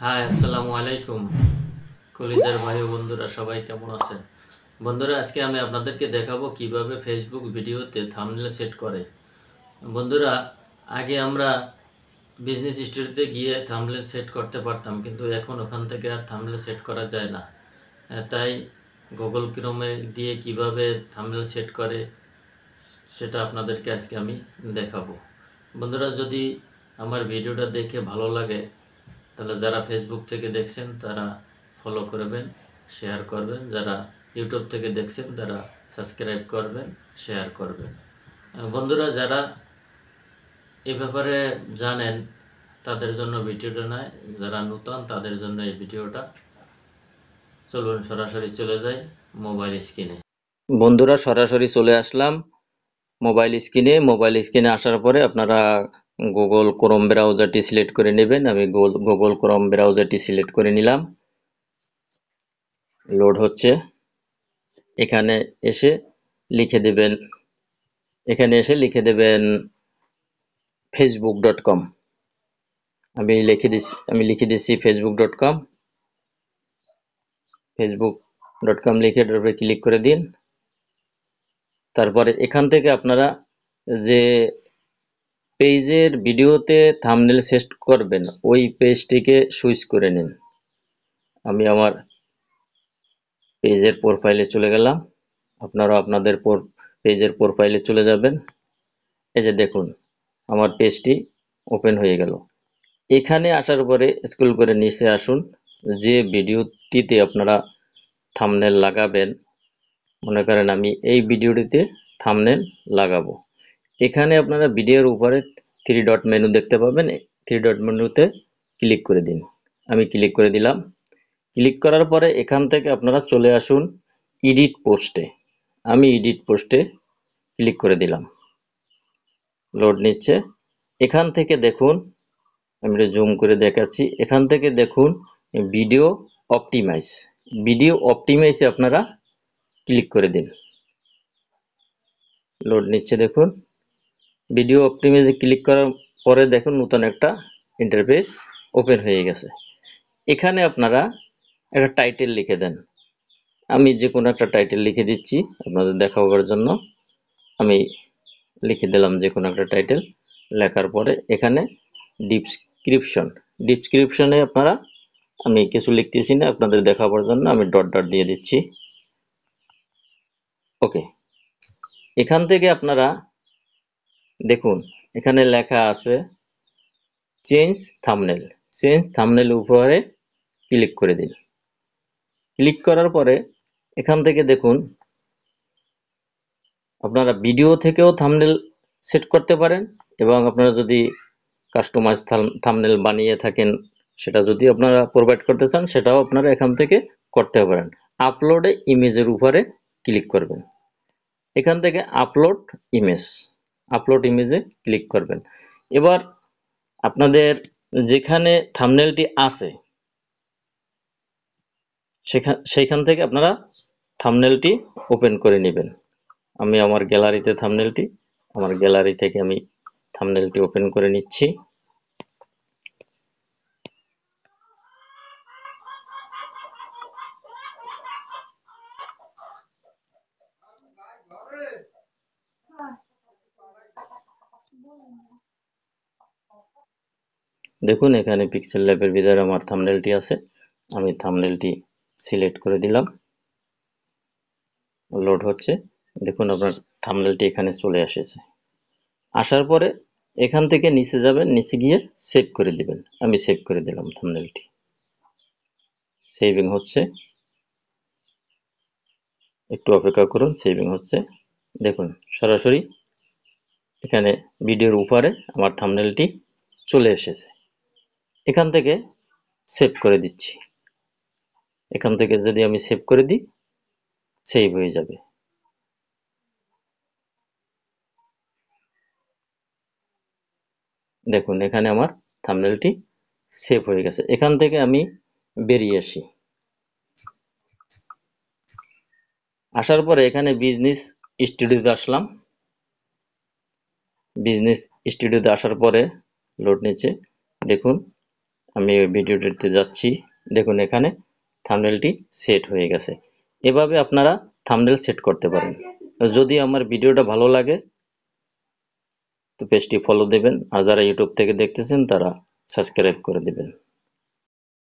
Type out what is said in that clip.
High, আসসালামু আলাইকুম। কলিজার ভাই ও বন্ধুরা সবাই কেমন আছেন? বন্ধুরা, আজকে আমি আপনাদেরকে দেখাবো কিভাবে ফেসবুক ভিডিওতে থাম্বনেল সেট করে। বন্ধুরা, আগে আমরা বিজনেস স্টুডিওতে গিয়ে থাম্বনেল সেট করতে পারতাম, কিন্তু এখন ওখান থেকে আর থাম্বনেল সেট করা যায় না। তাই গুগল ক্রোমে দিয়ে কিভাবে থাম্বনেল সেট করে সেটা আপনাদেরকে আজকে আমি দেখাবো। বন্ধুরা, যদি আমার ভিডিওটা দেখে ভালো লাগে তাহলে যারা ফেসবুক থেকে দেখছেন তারা ফলো করবেন, শেয়ার করবেন। যারা ইউটিউব থেকে দেখছেন তারা সাবস্ক্রাইব করবেন, শেয়ার করবেন। বন্ধুরা, যারা এ ব্যাপারে জানেন তাদের জন্য ভিডিওটা নয়, যারা নতুন তাদের জন্য এই ভিডিওটা। চলুন সরাসরি চলে যাই মোবাইল স্ক্রিনে। বন্ধুরা, সরাসরি চলে আসলাম মোবাইল স্ক্রিনে আসার পরে আপনারা গুগল ক্রোম ব্রাউজারটি সিলেক্ট করে নেবেন। আমি গুগল ক্রোম ব্রাউজারটি সিলেক্ট করে নিলাম। লোড হচ্ছে। এখানে এসে লিখে দেবেন facebook.com। আমি লিখে দিচ্ছি facebook.com। facebook.com লিখে ড্রপে ক্লিক করে দিন। তারপরে এখান থেকে আপনারা যে পেজের ভিডিওতে থাম্বনেল সেট করবেন ওই পেজটিকে সুইচ করে নিন। আমি আমার পেজের প্রোফাইলে চলে গেলাম। আপনারা আপনাদের পেজের প্রোফাইলে চলে যাবেন। এই যে দেখুন, আমার পেজটি ওপেন হয়ে গেল। এখানে আসার পরে স্ক্রল করে নিচে আসুন। যে ভিডিওটিতে আপনারা থাম্বনেল লাগাবেন, মনে করেন আমি এই ভিডিওটিতে থাম্বনেল লাগাবো। এখানে আপনারা ভিডিওর উপরে 3 ডট মেনু দেখতে পাবেন। 3 ডট মেনুতে ক্লিক করে দিন। আমি ক্লিক করে দিলাম। ক্লিক করার পরে এখান থেকে আপনারা চলে আসুন এডিট পোস্টে। আমি এডিট পোস্টে ক্লিক করে দিলাম। লোড নিচ্ছে। এখান থেকে দেখুন, আমি জুম করে দেখাচ্ছি। এখান থেকে দেখুন ভিডিও অপটিমাইজে আপনারা ক্লিক করে দিন। লোড নিচ্ছে দেখুন। ভিডিও অপটিমাইজে ক্লিক করার পরে দেখুন নতুন একটা ইন্টারফেস ওপেন হয়ে গেছে। এখানে আপনারা একটা টাইটেল লিখে দেন। আমি যে কোনো একটা টাইটেল লিখে দিচ্ছি আপনাদের দেখাবার জন্য। আমি লিখে দিলাম যে কোনো একটা টাইটেল। লেখার পরে এখানে ডিসক্রিপশনে আপনারা, আমি কিছু লিখতেছি না আপনাদের দেখাবার জন্য, আমি ডট ডট দিয়ে দিচ্ছি। ওকে। এখান থেকে আপনারা দেখুন এখানে লেখা আছে চেঞ্জ থাম্বনেল উপরে ক্লিক করে দিন। ক্লিক করার পরে এখান থেকে দেখুন আপনারা ভিডিও থেকেও থাম্বনেল সেট করতে পারেন, এবং আপনারা যদি কাস্টমাইজ থাম্বনেল বানিয়ে থাকেন সেটা যদি আপনারা প্রোভাইড করতে চান সেটাও আপনারা এখান থেকে করতে পারেন। আপলোডে ইমেজের উপরে ক্লিক করবেন। এখান থেকে আপলোড ইমেজে ক্লিক করবেন। এবার আপনাদের যেখানে থাম্বনেলটি আছে সেইখান থেকে আপনারা থাম্বনেলটি ওপেন করে নেবেন। আমি আমার গ্যালারি থেকে আমি থাম্বনেলটি ওপেন করে নিচ্ছি। দেখুন এখানে পিক্সেল ল্যাবের ভিতরে আমার থাম্বনেলটি আছে। আমি থাম্বনেলটি সিলেক্ট করে দিলাম। লোড হচ্ছে। দেখুন আপনার থাম্বনেলটি এখানে চলে এসেছে। আসার পরে এখান থেকে নিচে যাবেন, নিচে গিয়ে সেভ করে দিবেন। আমি সেভ করে দিলাম থাম্বনেলটি। সেভিং হচ্ছে, একটু অপেক্ষা করুন। সেভিং হচ্ছে। দেখুন সরাসরি এখানে ভিডিওর উপরে আমার থাম্বনেলটি চলে এসেছে। এখান থেকে সেভ করে দিচ্ছি। এখান থেকে যদি আমি সেভ করে দিই সেভ হয়ে যাবে। দেখুন এখানে আমার থাম্বনেলটি সেভ হয়ে গেছে। এখান থেকে আমি বেরিয়ে আসি। আসার পরে এখানে বিজনেস স্টুডিওতে আসলাম। বিজনেস স্টুডিওতে আসার পরে লোড নিচ্ছে। দেখুন আমি ভিডিওটিতে যাচ্ছি, দেখুন এখানে থাম্বনেলটি সেট হয়ে গেছে। এভাবে আপনারা থাম্বনেল সেট করতে পারেন। যদি আমার ভিডিওটা ভালো লাগে তো পেজটি ফলো দেবেন, আর যারা ইউটিউব থেকে দেখতেছেন তারা সাবস্ক্রাইব করে দেবেন।